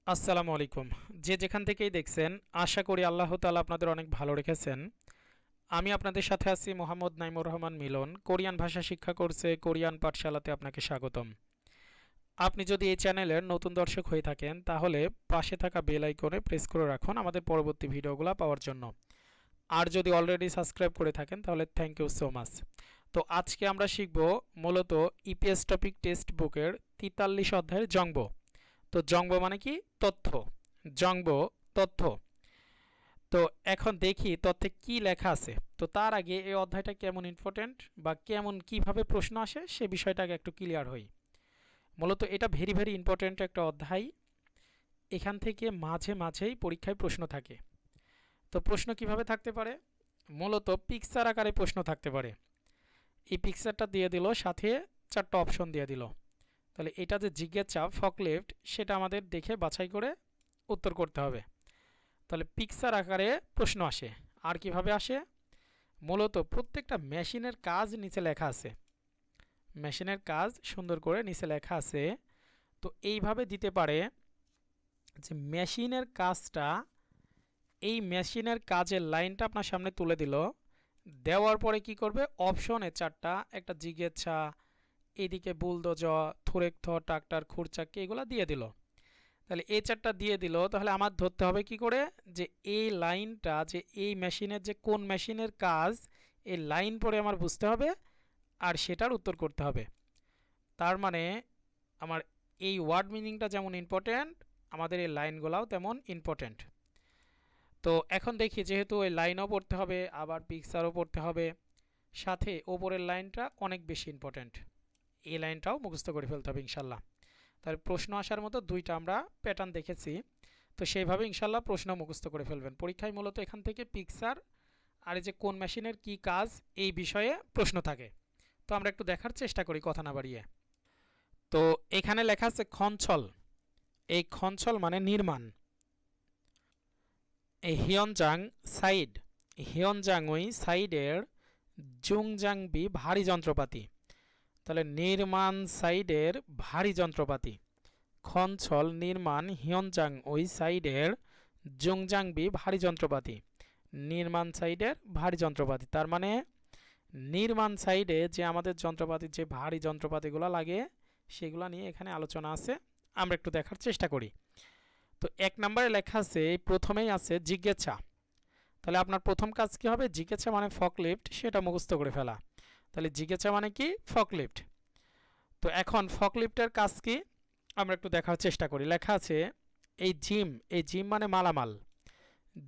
আসসালামু আলাইকুম। যে যেখান থেকেই দেখছেন, আশা করি আল্লাহ তাআলা আপনাদের অনেক ভালো রেখেছেন। আমি আপনাদের সাথে আছি মোহাম্মদ নাইমুর রহমান মিলন। কোরিয়ান ভাষা শিক্ষা কোর্সে কোরিয়ান পাঠশালাতে আপনাকে স্বাগতম। আপনি যদি এই চ্যানেলের নতুন দর্শক হয়ে থাকেন তাহলে পাশে থাকা বেল আইকনে প্রেস করে রাখুন আমাদের পরবর্তী ভিডিওগুলো পাওয়ার জন্য। আর যদি অলরেডি সাবস্ক্রাইব করে থাকেন তাহলে থ্যাংক ইউ সো মাচ। তো আজকে আমরা শিখব মূলত ইপিএস টপিক টেক্সট বুকের 43 অধ্যায়ের জংব। তো জংব মানে কি? তথ্য। জংব তথ্য। তো এখন দেখি তথ্যে কি লেখা আছে। তো তার আগে এই অধ্যায়টা কেমন ইম্পর্টেন্ট বা কেমন কিভাবে প্রশ্ন আসে সে বিষয়টাকে একটু ক্লিয়ার হই। মূলত এটা ভেরি ভেরি ইম্পর্টেন্ট একটা অধ্যায়। এখান থেকে মাঝে মাঝেই পরীক্ষায় প্রশ্ন থাকে। তো প্রশ্ন কিভাবে থাকতে পারে? মূলত পিকচার আকারে প্রশ্ন থাকতে পারে। এই পিকচারটা দিয়ে দিল, সাথে চারটা অপশন দিয়ে দিল। তাহলে এটা যে জিজ্ঞাসা ফকলিফট সেটা আমাদের দেখে বাছাই করে উত্তর করতে হবে। তাহলে পিকচার আকারে প্রশ্ন আসে। আর কিভাবে আসে? মূলত প্রত্যেকটা মেশিনের কাজ নিচে লেখা আছে। মেশিনের কাজ সুন্দর করে নিচে লেখা আছে। তো এইভাবে দিতে পারে যে মেশিনের কাজটা, এই মেশিনের কাজের লাইনটা আপনার সামনে তুলে দিল। দেওয়ার পরে কি করবে? অপশনে চারটা, একটা জিজ্ঞাসা, এদিকে বুলডোজার, থুরেকথ, ট্রাক্টর, খুরচাক্কি এগুলো দিয়ে দিল। তাহলে এই চারটা দিয়ে দিল, তাহলে আমার ধরতে হবে কি করে যে এই লাইনটা, যে এই মেশিনের যে কোন মেশিনের কাজ, এই লাইন পরে আমার বুঝতে হবে আর সেটার উত্তর করতে হবে। তার মানে আমার এই ওয়ার্ড মিনিংটা যেমন ইম্পর্ট্যান্ট, আমাদের এই লাইনগুলোও তেমন ইম্পর্ট্যান্ট। তো এখন দেখি, যেহেতু এই লাইনও পড়তে হবে আবার পিকচারও পড়তে হবে, সাথে ওপরের লাইনটা অনেক বেশি ইম্পর্ট্যান্ট। এই লাইনটাও মুখস্থ করে ফেলতে হবে ইনশাল্লাহ। তার প্রশ্ন আসার মতো দুইটা আমরা প্যাটার্ন দেখেছি। তো সেইভাবে ইনশাল্লাহ প্রশ্ন মুখস্থ করে ফেলবেন পরীক্ষায়। মূলত এখান থেকে পিকচার আর এই যে কোন মেশিনের কি কাজ এই বিষয়ে প্রশ্ন থাকে। তো আমরা একটু দেখার চেষ্টা করি কথা না বাড়িয়ে। তো এখানে লেখা আছে খঞ্চল। এই খঞ্চল মানে নির্মাণ। এই হিয়নজাং সাইড, হিয়নজাং ওই সাইডের জুংজাংবি ভারী যন্ত্রপাতি। তাহলে নির্মাণ সাইডের ভারী যন্ত্রপাতি। খঞ্চল নির্মাণ হিয়নজাং ওই সাইডের জুংজাংবি ভারী যন্ত্রপাতি। নির্মাণ সাইডের ভারী যন্ত্রপাতি, তার মানে নির্মাণ সাইডে যে আমাদের যন্ত্রপাতি, যে ভারী যন্ত্রপাতিগুলো লাগে সেগুলো নিয়ে এখানে আলোচনা আছে। আমরা একটু দেখার চেষ্টা করি। তো এক নম্বরে লেখা আছে, প্রথমেই আছে জিজ্ঞাসা। তাহলে আপনার প্রথম কাজ কি হবে? জিজ্ঞাসা মানে ফকলিফট, সেটা মুখস্থ করে ফেলা। তাহলে জিজ্ঞাসা মানে কি? ফকলিফট। তো এখন ফকলিফটের কাজ কি আমরা একটু দেখার চেষ্টা করি। লেখা আছে এই জিম, এই জিম মানে মালামাল।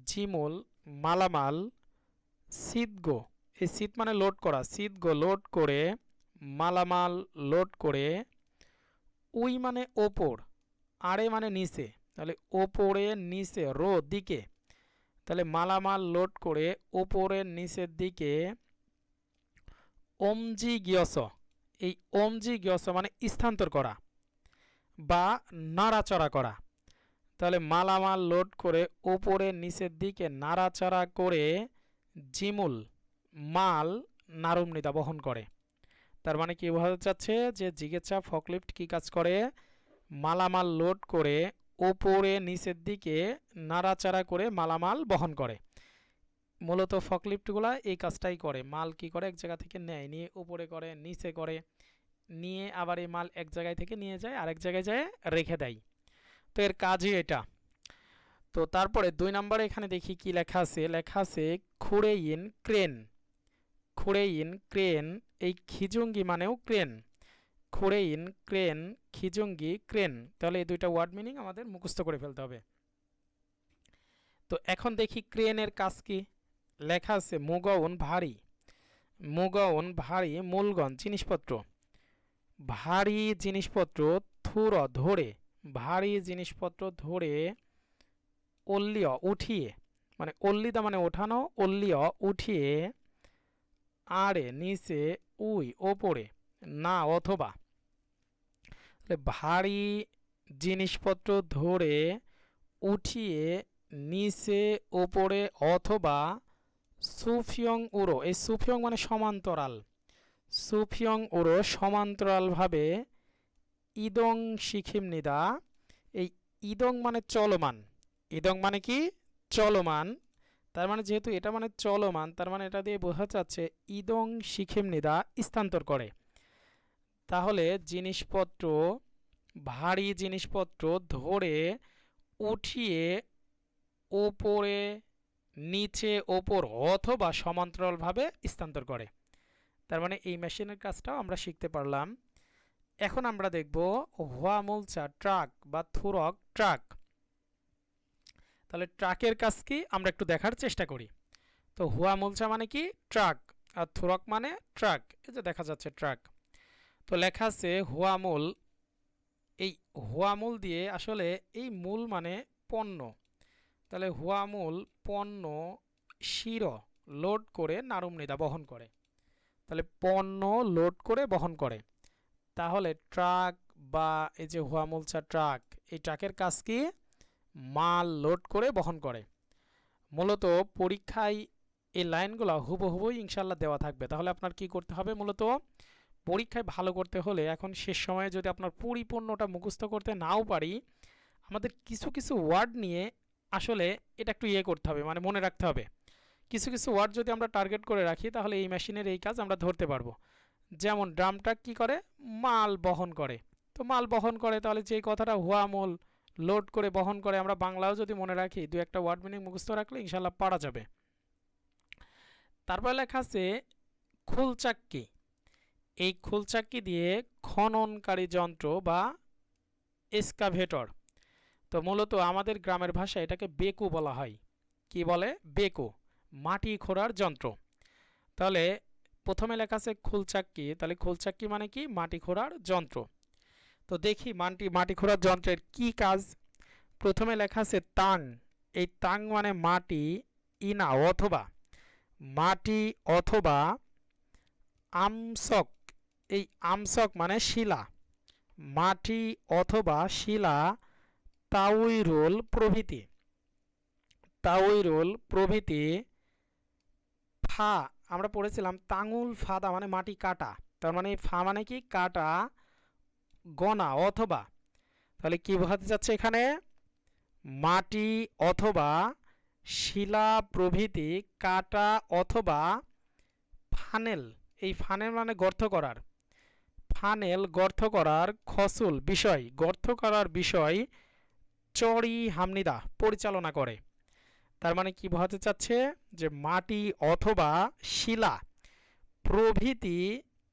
জিমুল মালামাল সিদগো, এই সিট মানে লোড করা, সিদগো লোড করে, মালামাল লোড করে, উই মানে ওপর, আড়ে মানে নিচে, তাহলে ওপরে নিচে, রো দিকে, তাহলে মালামাল লোড করে ওপরের নিচের দিকে, ওমজি গিয়স, এই ওমজি গিয়স মানে স্থানান্তর করা বা নাড়াচড়া করা। তাহলে মালামাল লোড করে ওপরের নিচের দিকে নাড়াচাড়া করে জিমুল মাল নারুমনিদা বহন করে। তার মানে কি বোঝাতে চাচ্ছে যে জিজ্ঞাসা ফকলিফট কি কাজ করে? মালামাল লোড করে ওপরে নিচের দিকে নাড়াচাড়া করে মালামাল বহন করে। মূলত ফকলিফটগুলো এই কাজটাই করে। মাল কি করে? এক জায়গা থেকে নেয়, নিয়ে উপরে করে, নিচে করে, নিয়ে আবার এই মাল এক জায়গায় থেকে নিয়ে যায় আরেক জায়গায় যায় রেখে দেয়। তো এর কাজই এটা। তো তারপরে দুই নম্বরে এখানে দেখি কি লেখা আছে। লেখা আছে খুঁড়েইন ক্রেন। খুঁড়েইন ক্রেন, এই খিজুঙ্গি মানেও ক্রেন। খুঁড়েইন ক্রেন, খিজুঙ্গি ক্রেন। তাহলে এই দুইটা ওয়ার্ড মিনিং আমাদের মুখস্থ করে ফেলতে হবে। তো এখন দেখি ক্রেনের কাজ কি। লেখা আছে মুগউন ভারী। মুগউন ভারী, মূলগণ জিনিসপত্র। ভারী জিনিসপত্র থুর ধরে, ভারী জিনিসপত্র ধরে, অল্লিয় উঠিয়ে, মানে অল্লিদা মানে ওঠানো, অল্লিয় উঠিয়ে, আড়ে নিচে, উই ওপরে, না অথবা। ভারী জিনিসপত্র ধরে উঠিয়ে নিচে ওপরে অথবা সুফিয়ং উড়ো, এই সুফিয়ং মানে সমান্তরাল, সুফিয়ং উড়ো সমান্তরালভাবে, ইদং শিখিম নিদা, এই ইদং মানে চলমান, ইদং মানে কি চলমান। তার মানে যেহেতু এটা মানে চলমান, তার মানে এটা দিয়ে বোঝা যাচ্ছে ইদং শিখিমনিদা স্থানান্তর করে। তাহলে জিনিসপত্র, ভারী জিনিসপত্র ধরে উঠিয়ে ওপরে নিচে ওপর অথবা সমান্তরালভাবে স্থানান্তর করে। তার মানে এই মেশিনের কাজটাও আমরা শিখতে পারলাম। এখন আমরা দেখব হোয়া মুলচা ট্রাক বা থুরক ট্রাক। তাহলে ট্রাকের কাজ কি আমরা একটু দেখার চেষ্টা করি। তো হুয়া মুলচা মানে কি ট্রাক, আর থুরক মানে ট্রাক। এই যে দেখা যাচ্ছে ট্রাক। তো লেখা আছে হুয়া মূল। এই হুয়া মূল দিয়ে আসলে এই মূল মানে পণ্য। তাহলে হুয়া মূল পণ্য শির লোড করে নারুমনিদা বহন করে। তাহলে পণ্য লোড করে বহন করে। তাহলে ট্রাক বা এই যে হুয়া মুলচা ট্রাক, এই ট্রাকের কাজ কি মাল লোড করে বহন করে। মূলত পরীক্ষায় এই লাইনগুলো হুবহু ইনশাল্লাহ দেওয়া থাকবে। তাহলে আপনার কি করতে হবে, মূলত পরীক্ষায় ভালো করতে হলে এখন শেষ সময়ে যদি আপনার পরিপূর্ণটা মুখস্থ করতে নাও পারি, আমাদের কিছু কিছু ওয়ার্ড নিয়ে আসলে এটা একটু করতে হবে, মানে মনে রাখতে হবে। কিছু কিছু ওয়ার্ড যদি আমরা টার্গেট করে রাখি তাহলে এই মেশিনের এই কাজ আমরা ধরতে পারবো। যেমন ড্রাম ট্রাক কী করে, মাল বহন করে। তো মাল বহন করে, তাহলে যেই কথাটা হুয়া মূল লোড করে বহন করে, আমরা বাংলাও যদি মনে রাখি, দু একটা ওয়ার্ড মিনিং মুখস্থ রাখলে ইনশাল্লাহ পারা যাবে। তারপর লেখা আছে খুলচাক্কি। এই খুলচাক্কি দিয়ে খননকারী যন্ত্র বা এক্সকাভেটর। তো মূলত আমাদের গ্রামের ভাষায় এটাকে বেকু বলা হয়। কি বলে, বেকু, মাটি খোঁড়ার যন্ত্র। তাহলে প্রথমে লেখা আছে খুলচাক্কি, তাহলে খুলচাক্কি মানে কি মাটি খোঁড়ার যন্ত্র। তো দেখি মাটি খোঁড়ার যন্ত্রের কি কাজ। প্রথমে লেখা আছে তাং। এই তাং মানে মাটি, ইনা অথবা মাটি অথবা আমসক। এই আমসক মানে শিলা, মাটি অথবা শিলা, তাউইরোল প্রভৃতি, তাউইরোল প্রভৃতি। ফা আমরা পড়েছিলাম তাঙুল ফাদা মানে মাটি কাটা। তার মানে ফা মানে কি কাটা, গনা অথবা। তাহলে কি বোঝাতে যাচ্ছে এখানে, মাটি অথবা শিলা প্রভৃতি কাটা অথবা ফানেল। এই ফানেল মানে গর্ত করার, ফানেল গর্ত করার খসুল বিষয়, গর্ত করার বিষয় চড়ি হামনিদা পরিচালনা করে। তার মানে কি বোঝাতে চাচ্ছে, যে মাটি অথবা শিলা প্রভৃতি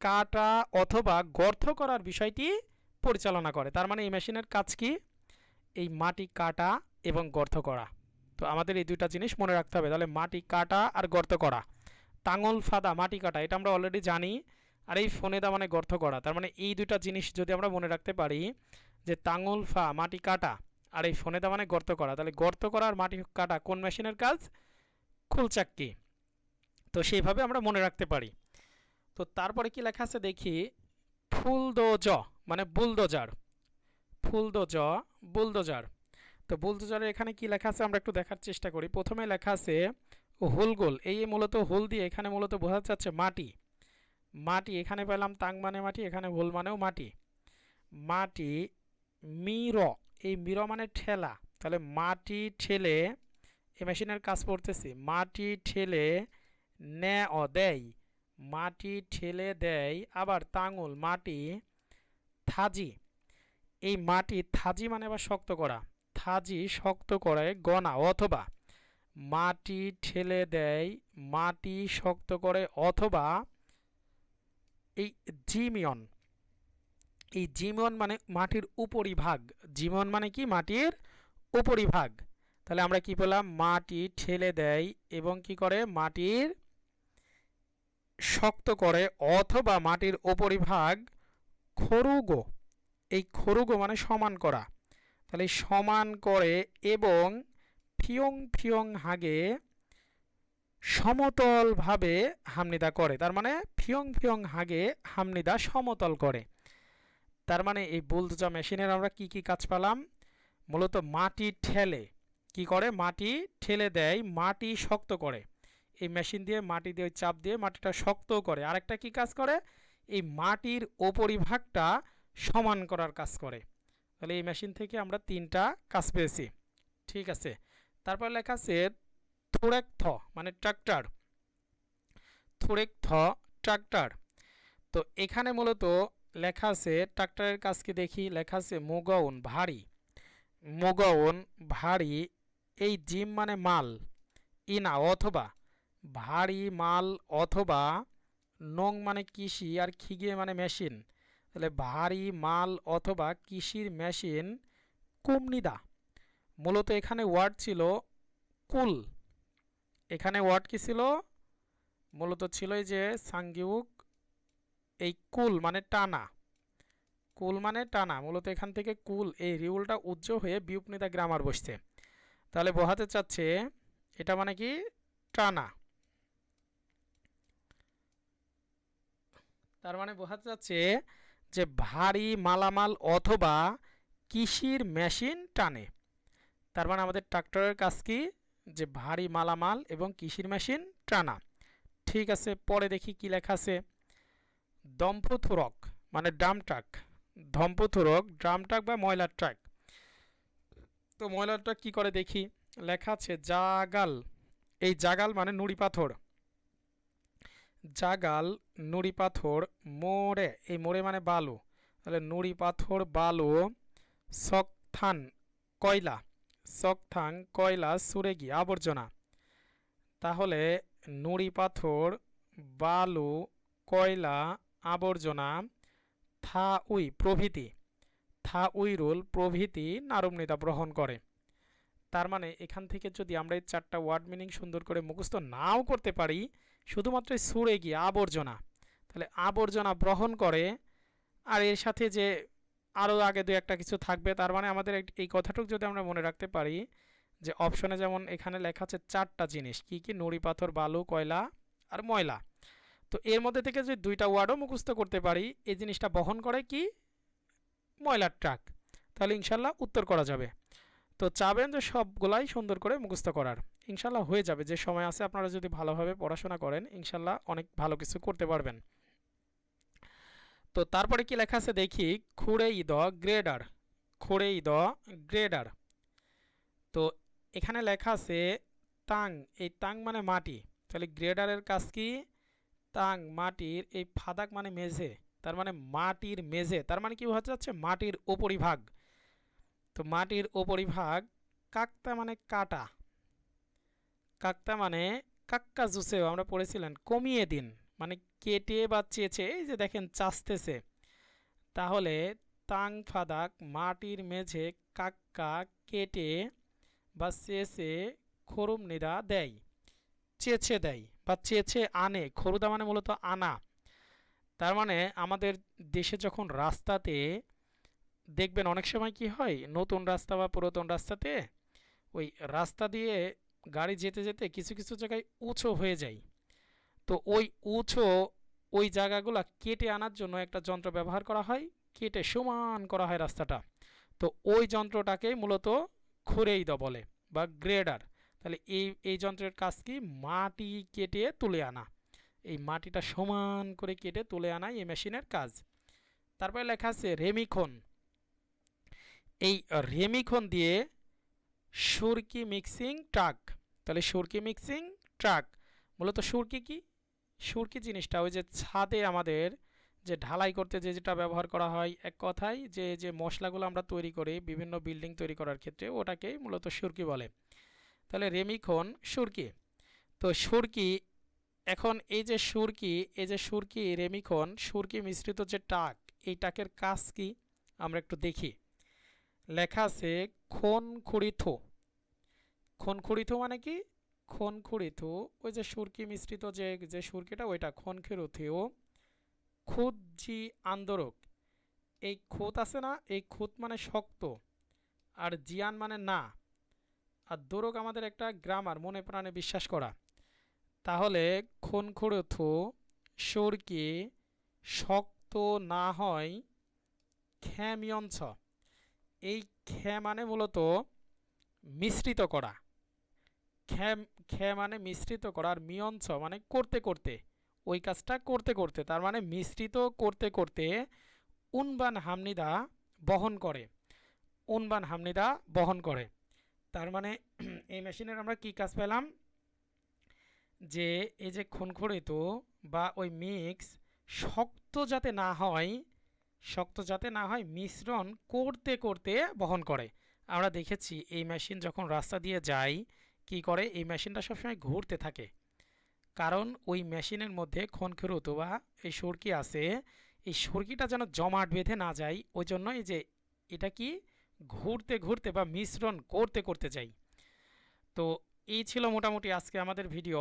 কাটা অথবা গর্ত করার বিষয়টি পরিচালনা করে। তার মানে এই মেশিনের কাজ কি, এই মাটি কাটা এবং গর্ত করা। তো আমাদের এই দুইটা জিনিস মনে রাখতে হবে। তাহলে মাটি কাটা আর গর্ত করা। তাঙল ফাদা মাটি কাটা, এটা আমরা অলরেডি জানি। আর এই ফোনেদা মানে গর্ত করা। তার মানে এই দুইটা জিনিস যদি আমরা মনে রাখতে পারি, যে তাঙল ফা মাটি কাটা আর এই ফোনেদা মানে গর্ত করা, তাহলে গর্ত করা আর মাটি কাটা কোন মেশিনের কাজ, খুলচাক্কি। তো সেইভাবে আমরা মনে রাখতে পারি। তো তারপরে কি লেখা আছে দেখি, ফুলদোজ মানে বুলডোজার, ফুলদোজ বুলডোজার। তো বুলডোজারের এখানে কি লেখা আছে আমরা একটু দেখার চেষ্টা করি। প্রথমে লেখা আছে হুলগোল। এই মূলত হুল দিয়ে এখানে মূলত বোঝা যাচ্ছে মাটি, মাটি এখানে পেলাম তাং মানে মাটি, এখানে হুল মানেও মাটি। মাটি মির, এই মির মানে ঠেলা। তাহলে মাটি ঠেলে, এই মেশিনের কাজ পড়তেছি, মাটি ঠেলে নে অ দেয়, মাটি ঠেলে দেয়। আবার তাঙুল মাটি থাজি, এই মাটি থাজি মানে আবার শক্ত করা, থাজি শক্ত করে গনা অথবা মাটি ঠেলে দেয়, মাটি শক্ত করে অথবা এই জিমিয়ন, এই জিমিয়ন মানে মাটির উপরিভাগ, জিমিয়ন মানে কি মাটির উপরিভাগ। তাহলে আমরা কি পেলাম, মাটি ঠেলে দেয় এবং কি করে মাটির শক্ত করে অথবা মাটির উপরিভাগ খরুগো, এই খরুগো মানে সমান করা। তাহলে সমান করে এবং ফিয়ং ফিয়ং হাগে সমতলভাবে হামনিদা করে। তার মানে ফিয়ং ফিয়ং হাগে হামনিদা সমতল করে। তার মানে এই বুলডোজা মেশিনের আমরা কি কি কাজ পেলাম, মূলত মাটি ঠেলে, কি করে মাটি ঠেলে দেয়, মাটি শক্ত করে। এই মেশিন দিয়ে মাটি দিয়ে চাপ দিয়ে মাটিটা শক্ত করে। আরেকটা কি কাজ করে, এই মাটির উপরিভাগটা সমান করার কাজ করে। তাহলে এই মেশিন থেকে আমরা 3টা কাজ পেয়েছি। ঠিক আছে, তারপর লেখা আছে থোড়েক থ মানে ট্রাক্টর, থোড়েক থ ট্রাক্টর। তো এখানে মূলত লেখা আছে ট্রাক্টরের কাজ কি দেখি, লেখা আছে মুগউন ভারী, মুগউন ভারী, এই জিম মানে মাল, ইনা অথবা, ভারী মাল অথবা, নং মানে কৃষি আর খিগে মানে মেশিন, তাহলে ভারী মাল অথবা কৃষির মেশিন কুমনিদা। মূলত এখানে ওয়ার্ড ছিল কুল, এখানে ওয়ার্ড কি ছিল, মূলত ছিল এই যে সাংগিউক, এই কুল মানে টানা, কুল মানে টানা, মূলত এখান থেকে কুল এই রিউলটা উজ্জ হয়ে বিউপনিদা গ্রামার বসছে। তাহলে বোঝাতে চাচ্ছে এটা মানে কি টানা, তার মানে বোঝাতে চাচ্ছে যে ভারী মালামাল অথবা কৃষির মেশিন টানে। তার মানে আমাদের ট্রাক্টরের কাজ কি, যে ভারী মালামাল এবং কৃষির মেশিন টানা। ঠিক আছে, পরে দেখি কি লেখা আছে, দম্পথুরক মানে ড্রাম ট্রাক, ধম্পথুরক ড্রাম ট্রাক বা ময়লার ট্রাক। তো ময়লার ট্রাক কি করে দেখি, লেখা আছে জাগাল, এই জাগাল মানে নুড়ি পাথর, জাগাল নুড়ি পাথর, মোড়ে এই মোড়ে মানে বালু, তাহলে নুড়ি পাথর বালু, সকথান কয়লা, সকথাং কয়লা, সুরেগি আবর্জনা। তাহলে নুড়ি পাথর বালু কয়লা আবর্জনা, থা উই প্রভৃতি, থা উই রুল প্রভৃতি নারুমনিতা গ্রহণ করে। তার মানে এখান থেকে যদি আমরা এই 4টা ওয়ার্ড মিনিং সুন্দর করে মুখস্থ নাও করতে পারি, শুধুমাত্র সুরে গিয়ে আবর্জনা, তাহলে আবর্জনা গ্রহণ করে, আর এর সাথে যে আরও আগে দু একটা কিছু থাকবে, তার মানে আমাদের এই কথাটুকু যদি আমরা মনে রাখতে পারি যে অপশনে যেমন এখানে লেখা আছে 4টা জিনিস কি কি, নুড়ি পাথর বালু কয়লা আর ময়লা, তো এর মধ্যে থেকে যদি 2টা ওয়ার্ডও মুখস্থ করতে পারি, এই জিনিসটা বহন করে কি ময়লার ট্রাক, তাহলে ইনশাল্লাহ উত্তর করা যাবে। তো চাবেন যে সবগুলাই সুন্দর করে মুখস্থ করার, ইনশাল্লাহ হয়ে যাবে, যে সময় আছে আপনারা যদি ভালোভাবে পড়াশোনা করেন ইনশাল্লাহ অনেক ভালো কিছু করতে পারবেন। তো তারপরে কি লেখা আছে দেখি, খুঁড়ে ইদ গ্রেডার, খুঁড়ে ইদ গ্রেডার। তো এখানে লেখা আছে তাং, এই তাং মানে মাটি, তাহলে গ্রেডারের কাজ কি, তাং মাটির, এই ফাদাক মানে মেঝে, তার মানে মাটির মেঝে, তার মানে কি হচ্ছে যাচ্ছে মাটির উপরিভাগ। তো মাটির উপরিভাগ, কাকতা মানে কাটা, কাকতা মানে কাক্কা জুসেও আমরা পড়েছিলেন কমিয়ে দিন, মানে কেটে বা চেঁচে, এই যে দেখেন চাচতেছে, তাহলে তাং ফাদাক মাটির মেঝে কাক্কা কেটে বা চেঁচে খরুম নিদা দেয়, চেঁচে দেয় বা চেঁচে আনে, খরুদা মানে মূলত আনা। তার মানে আমাদের দেশে যখন রাস্তাতে দেখবেন অনেক সময় কি হয়, নতুন রাস্তা বা পুরাতন রাস্তাতে ওই রাস্তা দিয়ে গাড়ি যেতে যেতে কিছু কিছু জায়গায় উঁচু হয়ে যায়, তো ওই উঁচু ওই জায়গাগুলো কেটে আনার জন্য একটা যন্ত্র ব্যবহার করা হয়, কেটে সমান করা হয় রাস্তাটা, তো ওই যন্ত্রটাকে মূলত খুরেইদ বলে বা গ্রেডার। তাহলে এই যন্ত্রের কাজ কি, মাটি কেটে তুলে আনা, এই মাটিটা সমান করে কেটে তুলে আনা এই মেশিনের কাজ। তারপরে লেখা আছে রেমিখন, এই রেমিখন দিয়ে সুরকি মিক্সিং ট্রাক, তাহলে সুরকি মিক্সিং ট্রাক, মূলত সুরকি কি, সুরকি জিনিসটা ওই যে ছাদে আমাদের যে ঢালাই করতে যে যেটা ব্যবহার করা হয়, এক কথায় যে যে মশলাগুলো আমরা তৈরি করি বিভিন্ন বিল্ডিং তৈরি করার ক্ষেত্রে, ওটাকেই মূলত সুরকি বলে। তাহলে রেমিখন সুরকি, তো সুরকি, এখন এই যে সুরকি, এই যে সুরকি রেমিখন সুরকি মিশ্রিত যে টাক, এই টাকের কাজ কি আমরা একটু দেখি। লেখা আছে খন খুঁড়িথু, খন খুঁড়িথু মানে কি, খন খুঁড়িথু ওই যে সুরকি মিশ্রিত যে যে সুরকিটা ওইটা খন খেরুথিও, খুদজি আন্দোলক, এই খুত আছে না, এই খুত মানে শক্ত, আর জিয়ান মানে না, আর দোরক আমাদের একটা গ্রামার মনে প্রাণে বিশ্বাস করা, তাহলে খন খুঁড়িথু সুরকি শক্ত না হয় খ্যামিয়ঞ্ছ, এই খ্যা মানে মূলত মিশ্রিত করা, খ্যা খ্যা মানে মিশ্রিত করা, আর মিয়ঞ্চ মানে করতে করতে, ওই কাজটা করতে করতে, তার মানে মিশ্রিত করতে করতে উনবান হামনিদা বহন করে, উনবান হামনিদা বহন করে। তার মানে এই মেশিনের আমরা কি কাজ পেলাম, যে এই যে খুনখুরিত বা ওই মিক্স শক্ত যাতে না হয়, শক্ত যাতে না হয় মিশ্রণ করতে করতে বহন করে। আমরা দেখেছি এই মেশিন যখন রাস্তা দিয়ে যায় কি করে, এই মেশিনটা সবসময় ঘুরতে থাকে, কারণ ওই মেশিনের মধ্যে খনখেরুত বা এই সরকি আছে, এই সরকিটা যেন জমাট বেঁধে না যায়, ওই জন্য এই যে এটা কি ঘুরতে ঘুরতে বা মিশ্রণ করতে করতে যাই। তো এই ছিল মোটামুটি আজকে আমাদের ভিডিও।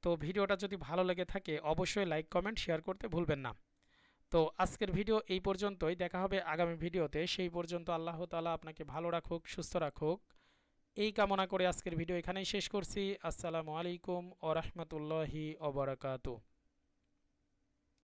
তো ভিডিওটা যদি ভালো লেগে থাকে অবশ্যই লাইক কমেন্ট শেয়ার করতে ভুলবেন না। তো আজকের ভিডিও এই পর্যন্তই, দেখা হবে আগামী ভিডিওতে। সেই পর্যন্ত আল্লাহ তাআলা আপনাকে ভালো রাখুক, সুস্থ রাখুক, এই কামনা করে আজকের ভিডিও এখানেই শেষ করছি। আসসালামু আলাইকুম ওয়া রাহমাতুল্লাহি ওয়া বারাকাতুহু।